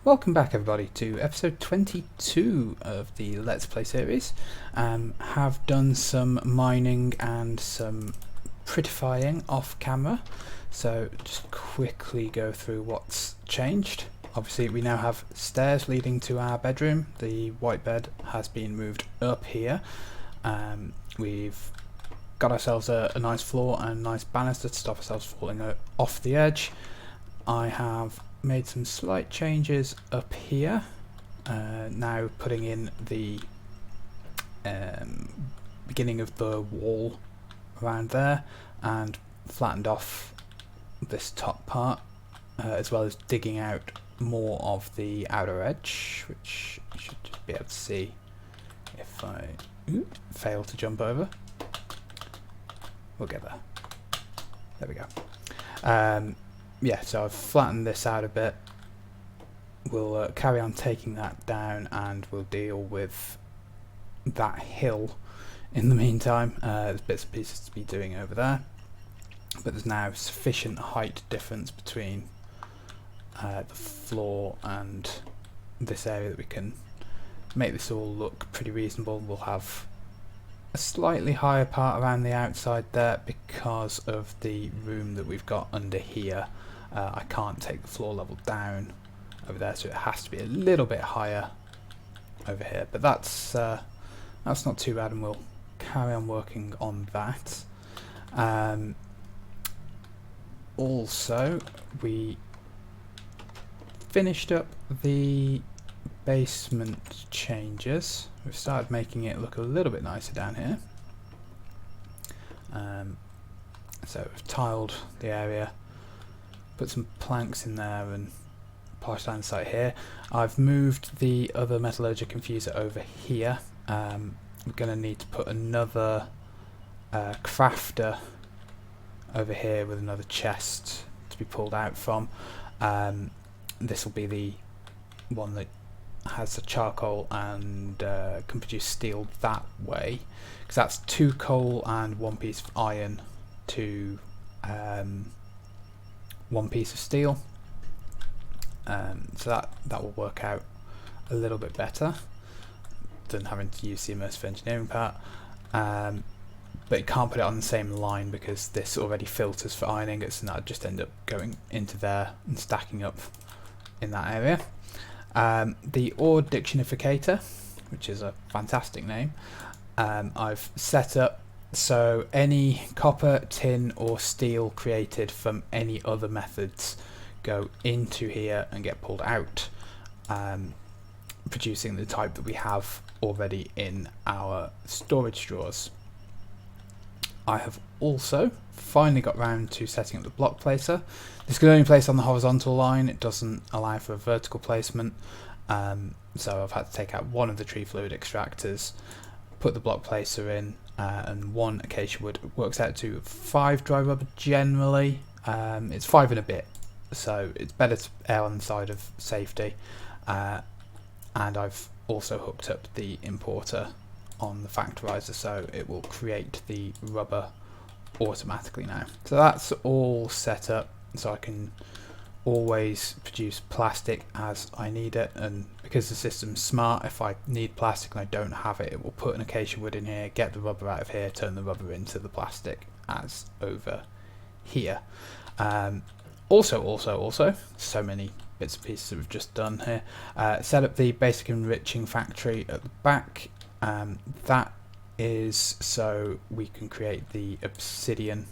Welcome back everybody to episode 22 of the Let's Play series. Have done some mining and some prettifying off camera, so just quickly go through what's changed. Obviously we now have stairs leading to our bedroom. The white bed has been moved up here. We've got ourselves a nice floor and nice banister to stop ourselves falling off the edge. I have made some slight changes up here, now putting in the beginning of the wall around there and flattened off this top part, as well as digging out more of the outer edge, which you should just be able to see if I fail to jump over. We'll get there. There we go. Yeah, so I've flattened this out a bit. We'll carry on taking that down and we'll deal with that hill in the meantime. There's bits and pieces to be doing over there, but there's now sufficient height difference between the floor and this area that we can make this all look pretty reasonable. We'll have a slightly higher part around the outside there because of the room that we've got under here. I can't take the floor level down over there, so it has to be a little bit higher over here, but that's not too bad, and we'll carry on working on that. Also, we finished up the basement changes. We've started making it look a little bit nicer down here. So we've tiled the area, put some planks in there and polished down the site here. I've moved the other metallurgic infuser over here. We're going to need to put another crafter over here with another chest to be pulled out from. This will be the one that has a charcoal and can produce steel that way, because that's 2 coal and 1 piece of iron to 1 piece of steel, so that will work out a little bit better than having to use the immersive engineering part, but you can't put it on the same line because this already filters for iron ingots, and that just end up going into there and stacking up in that area. The ore dictionificator, which is a fantastic name, I've set up so any copper, tin or steel created from any other methods go into here and get pulled out, producing the type that we have already in our storage drawers. I have also finally got round to setting up the block placer. This can only place on the horizontal line, it doesn't allow for a vertical placement, so I've had to take out one of the tree fluid extractors, put the block placer in, and 1 acacia wood. It works out to 5 dry rubber generally. It's 5 and a bit, so it's better to err on the side of safety. And I've also hooked up the importer on the factorizer, so it will create the rubber automatically now. So that's all set up, so I can always produce plastic as I need it, and because the system's smart, if I need plastic and I don't have it, it will put an acacia wood in here, get the rubber out of here, turn the rubber into the plastic as over here. Also, so many bits and pieces that we've just done here. Set up the basic enriching factory at the back. That is so we can create the obsidian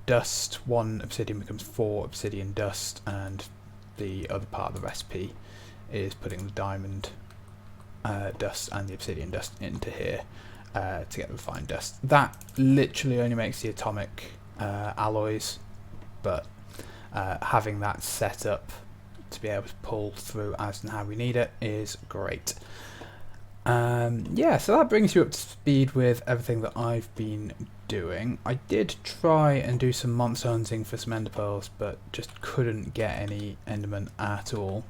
dust. 1 obsidian becomes 4 obsidian dust, and the other part of the recipe is putting the diamond dust and the obsidian dust into here to get the refined dust. That literally only makes the atomic alloys, but having that set up to be able to pull through as and how we need it is great. Yeah, so that brings you up to speed with everything that I've been doing. I did try and do some monster hunting for some ender pearls, but just couldn't get any enderman at all,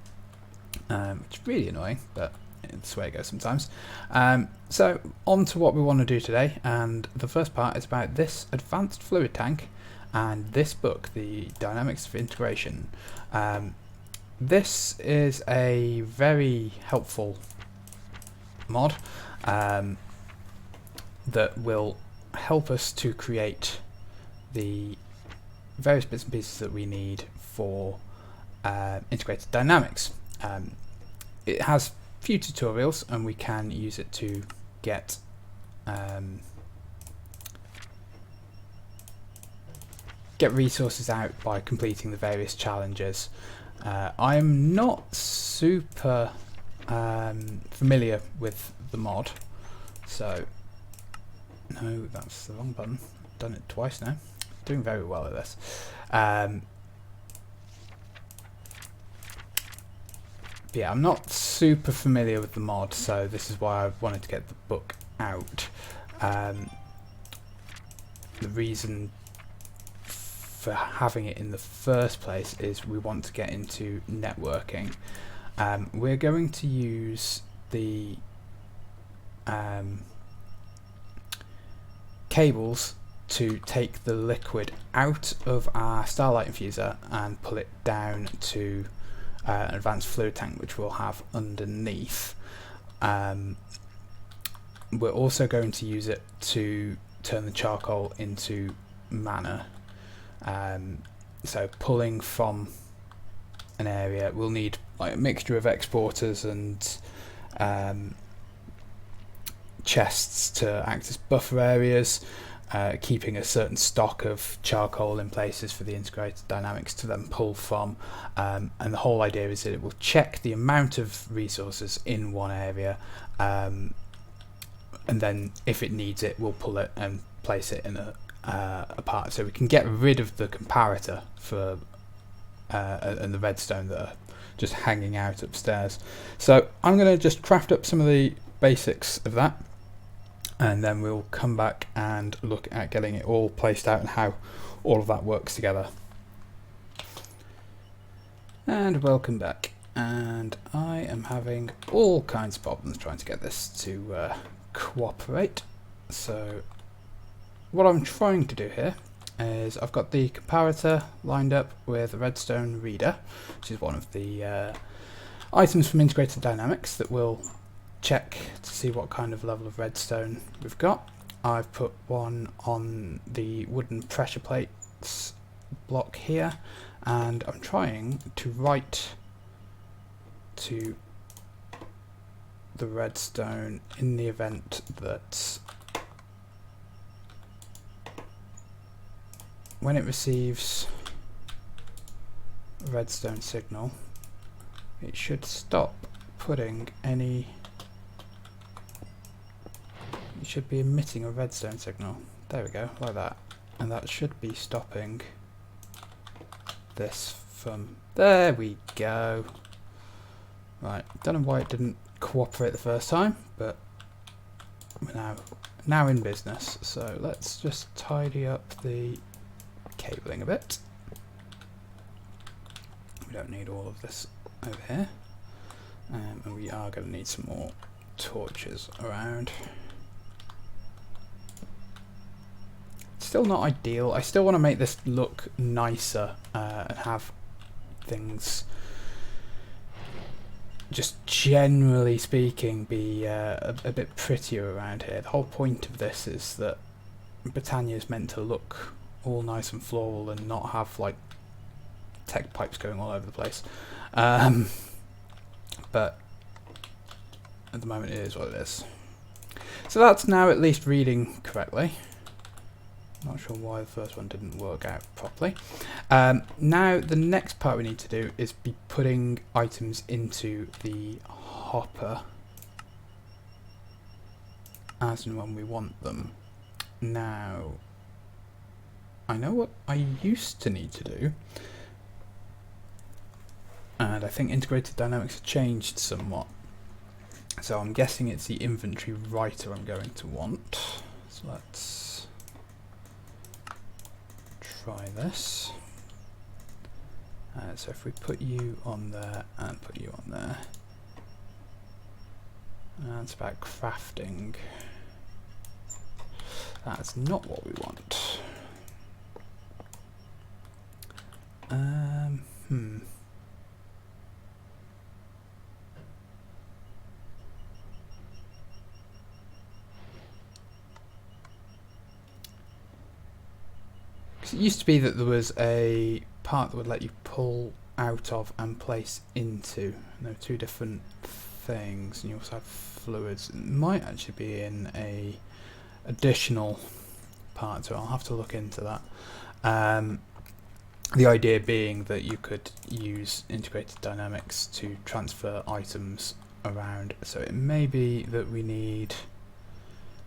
which is really annoying, but it's the way it goes sometimes. So on to what we want to do today, and the first part is about this advanced fluid tank and this book, The Dynamics of Integration. this is a very helpful mod that will help us to create the various bits and pieces that we need for integrated dynamics. It has few tutorials, and we can use it to get resources out by completing the various challenges. I'm not super familiar with the mod, so no, that's the wrong button. I've done it twice now. Doing very well at this. But yeah, I'm not super familiar with the mod, so this is why I wanted to get the book out. The reason for having it in the first place is we want to get into networking. We're going to use the cables to take the liquid out of our starlight infuser and pull it down to an advanced fluid tank which we'll have underneath. We're also going to use it to turn the charcoal into mana. So pulling from an area, we'll need like a mixture of exporters and chests to act as buffer areas, keeping a certain stock of charcoal in places for the integrated dynamics to then pull from, and the whole idea is that it will check the amount of resources in one area, and then if it needs it, we'll pull it and place it in a part, so we can get rid of the comparator for and the redstone that are just hanging out upstairs. So I'm going to just craft up some of the basics of that, and then we'll come back and look at getting it all placed out and how all of that works together. And welcome back, and I am having all kinds of problems trying to get this to cooperate. So what I'm trying to do here is I've got the comparator lined up with a redstone reader, which is one of the items from integrated dynamics that will check to see what kind of level of redstone we've got. I've put one on the wooden pressure plates block here, and I'm trying to write to the redstone in the event that when it receives a redstone signal, it should stop putting any. It should be emitting a redstone signal. There we go, like that. And that should be stopping this from. There we go. Right, don't know why it didn't cooperate the first time, but we're now in business. So let's just tidy up the cabling a bit. We don't need all of this over here, and we are going to need some more torches around. Still not ideal. I still want to make this look nicer and have things, just generally speaking, be a bit prettier around here. The whole point of this is that Britannia is meant to look all nice and floral and not have like tech pipes going all over the place, but at the moment it is what it is. So that's now at least reading correctly. Not sure why the first one didn't work out properly. Now the next part we need to do is be putting items into the hopper as and when we want them. Now I know what I used to need to do, and I think integrated dynamics have changed somewhat, so I'm guessing it's the inventory writer I'm going to want. So let's try this. So if we put you on there and put you on there, that's about crafting. That's not what we want. So it used to be that there was a part that would let you pull out of and place into. And there are two different things, and you also have fluids. It might actually be in a additional part, so I'll have to look into that. The idea being that you could use integrated dynamics to transfer items around, so it may be that we need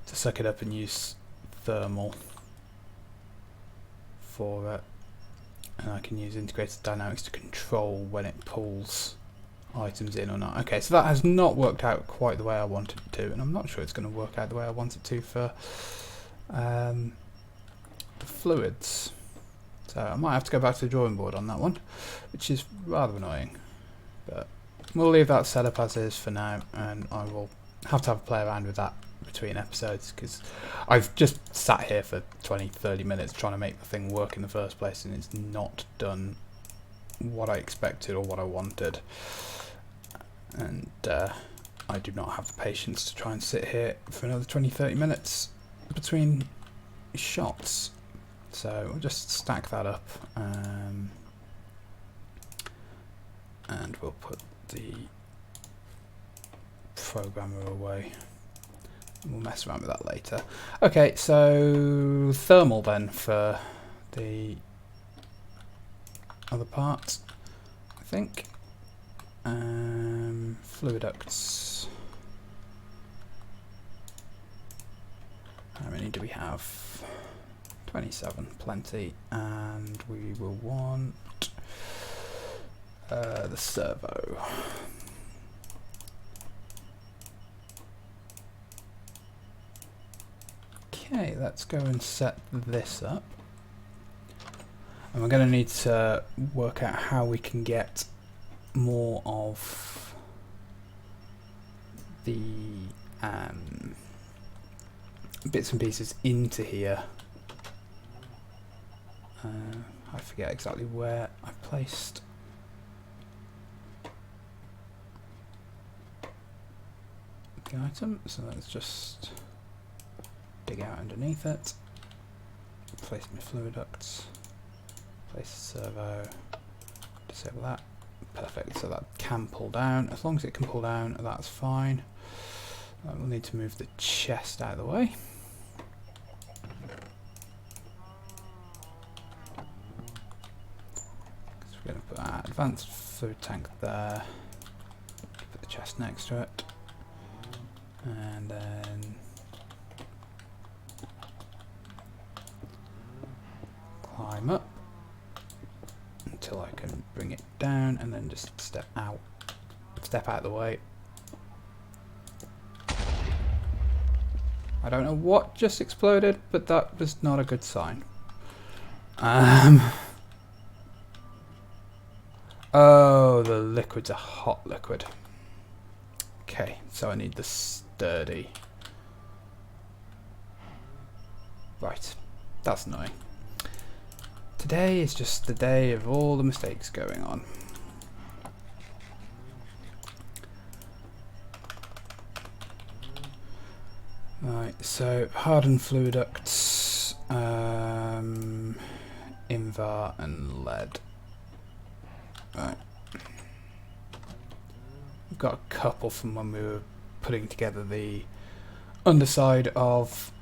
to suck it up and use thermal for it, and I can use integrated dynamics to control when it pulls items in or not. Okay, so that has not worked out quite the way I wanted it to, and I'm not sure it's going to work out the way I want it to for the fluids. So I might have to go back to the drawing board on that one, which is rather annoying. But we'll leave that setup as is for now, and I will have to play around with that between episodes, because I've just sat here for 20-30 minutes trying to make the thing work in the first place, and it's not done what I expected or what I wanted. And I do not have the patience to try and sit here for another 20-30 minutes between shots. So we'll just stack that up, and we'll put the programmer away. We'll mess around with that later. Okay, so thermal then for the other part, I think. Fluid ducts. How many do we have? 27, plenty, and we will want the servo. Okay, let's go and set this up. And we're going to need to work out how we can get more of the bits and pieces into here. I forget exactly where I placed the item, so let's just dig out underneath it, place my fluid ducts, place the servo, disable that. Perfect, so that can pull down. As long as it can pull down, that's fine. We'll need to move the chest out of the way. So we're going to put our advanced fluid tank there, put the chest next to it, and then climb up until I can bring it down, and then just step out of the way. I don't know what just exploded, but that was not a good sign. Oh, the liquid's a hot liquid. Okay, so I need the sturdy. Right, that's annoying. Today is just the day of all the mistakes going on. Right, so hardened fluid ducts, invar and lead. Right. We've got a couple from when we were putting together the underside of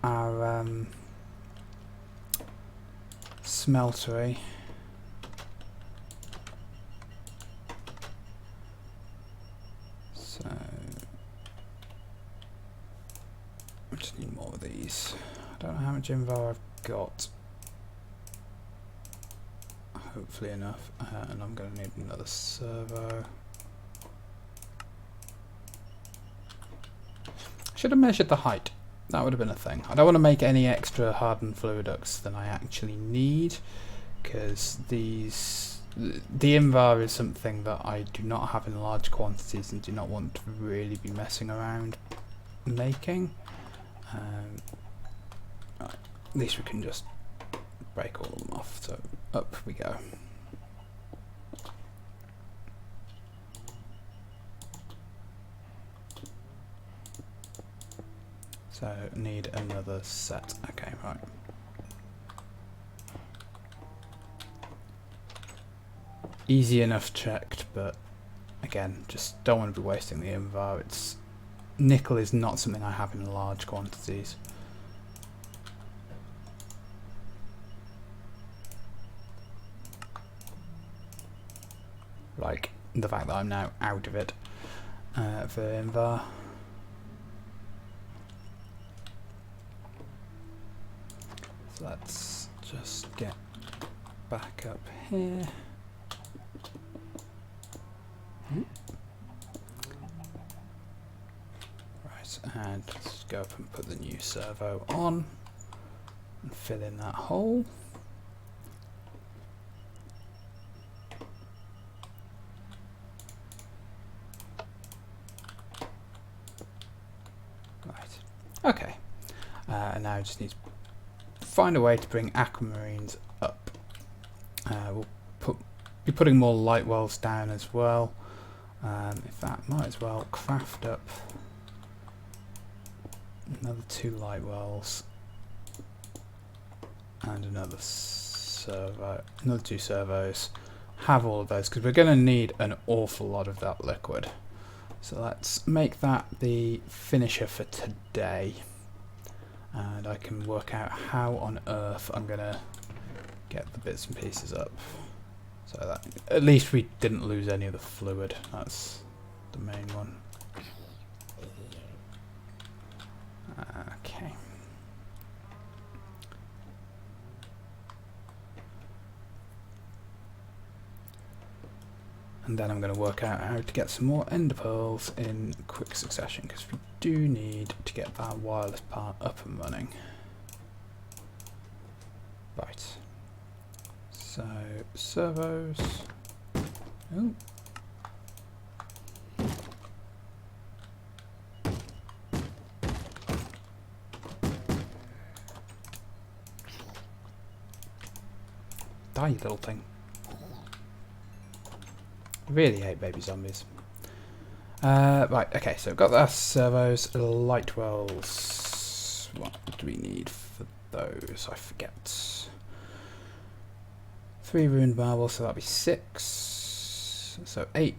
our smeltery. So I just need more of these. I don't know how much invar I've got. Hopefully enough, and I'm going to need another servo. Should have measured the height. That would have been a thing. I don't want to make any extra hardened fluid ducts than I actually need, because the invar is something that I do not have in large quantities and do not want to really be messing around making. Right, at least we can just break all of them off, so up we go. So need another set. Okay, right. easy enough checked, but again, just don't want to be wasting the invar. Nickel is not something I have in large quantities. Like the fact that I'm now out of it for invar. So let's just get back up here. Right, and let's go up and put the new servo on and fill in that hole. Right, okay, and now I just need to find a way to bring aquamarines up. We'll be putting more light wells down as well. In fact, might as well craft up another 2 light wells and another 2 servos. Have all of those because we're going to need an awful lot of that liquid. So let's make that the finisher for today, and I can work out how on earth I'm going to get the bits and pieces up. So that at least we didn't lose any of the fluid. That's the main one. Okay. And then I'm going to work out how to get some more ender pearls in quick succession, because we do need to get that wireless part up and running. Right. So, servos. Oh. Die, you little thing. Really hate baby zombies. Right, okay, so we've got the servos, light wells. What do we need for those? I forget. 3 ruined marble, so that'll be 6. So 8.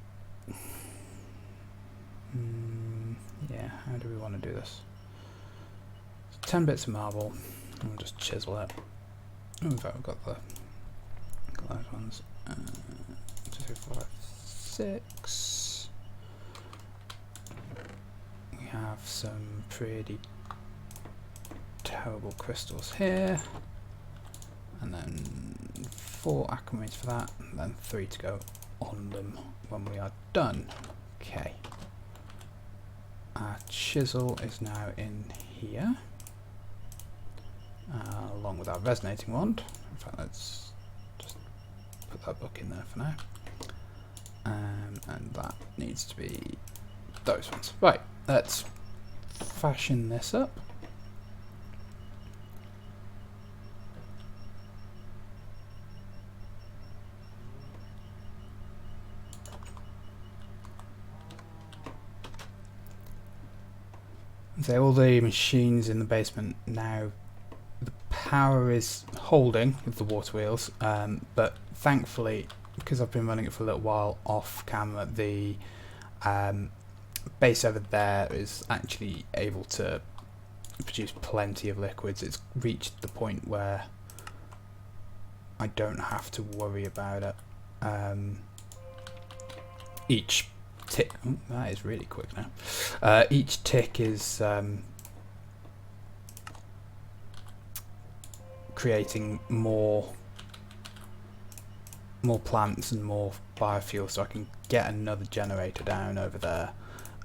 Yeah, how do we want to do this? 10 bits of marble. And we'll just chisel it. Oh, in fact, we've got those ones. 2, 3, 4, 5, 6. We have some pretty terrible crystals here, and then 4 aquamarines for that, and then 3 to go on them when we are done. Okay. Our chisel is now in here, along with our resonating wand. In fact, let's just put that book in there for now. And that needs to be those ones. Right, let's fashion this up. So all the machines in the basement now, the power is holding with the water wheels, but thankfully, because I've been running it for a little while off camera, the base over there is actually able to produce plenty of liquids. It's reached the point where I don't have to worry about it. Each tick, oh, that is really quick now. Each tick is creating more plants and more biofuel, so I can get another generator down over there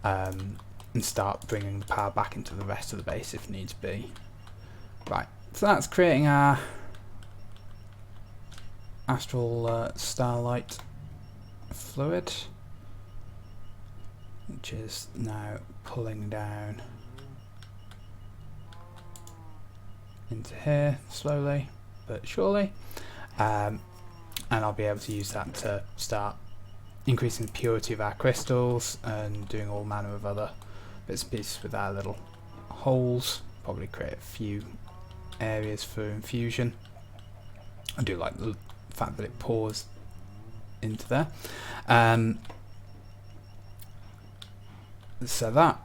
and start bringing the power back into the rest of the base if needs be. Right, so that's creating our astral starlight fluid, which is now pulling down into here slowly but surely. And I'll be able to use that to start increasing the purity of our crystals and doing all manner of other bits and pieces with our little holes. Probably create a few areas for infusion. I do like the fact that it pours into there. So that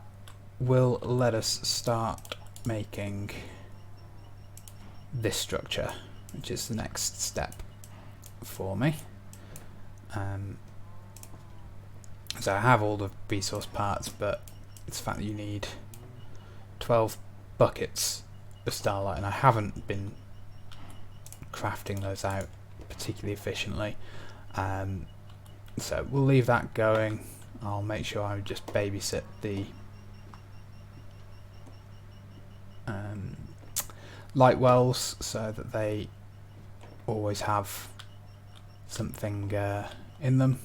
will let us start making this structure, which is the next step for me. So I have all the resource parts, but it's the fact that you need 12 buckets of starlight, and I haven't been crafting those out particularly efficiently. So we'll leave that going. I'll make sure I just babysit the light wells so that they always have something in them.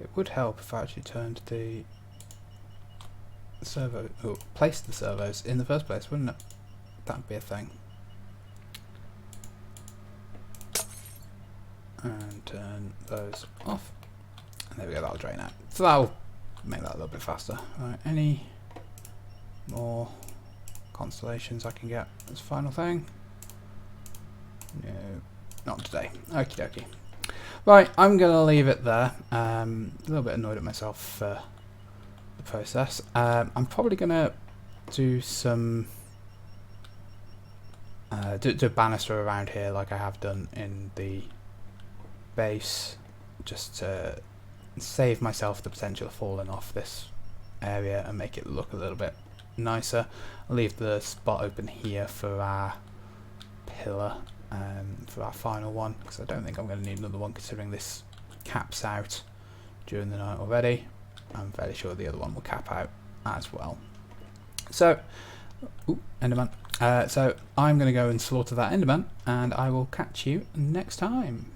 It would help if I actually turned the servo, or placed the servos in the first place, wouldn't it? That'd be a thing. And turn those off. And there we go, that'll drain out. So that'll make that a little bit faster. Right, any more constellations I can get as a final thing? No, not today. Okie dokie. Right, I'm going to leave it there. A little bit annoyed at myself for the process. I'm probably going to do some do a banister around here like I have done in the base, just to save myself the potential of falling off this area and make it look a little bit nicer. I'll leave the spot open here for our pillar, for our final one, because I don't think I'm going to need another one considering this caps out during the night already. I'm fairly sure the other one will cap out as well. So, Enderman. So I'm going to go and slaughter that Enderman, and I will catch you next time.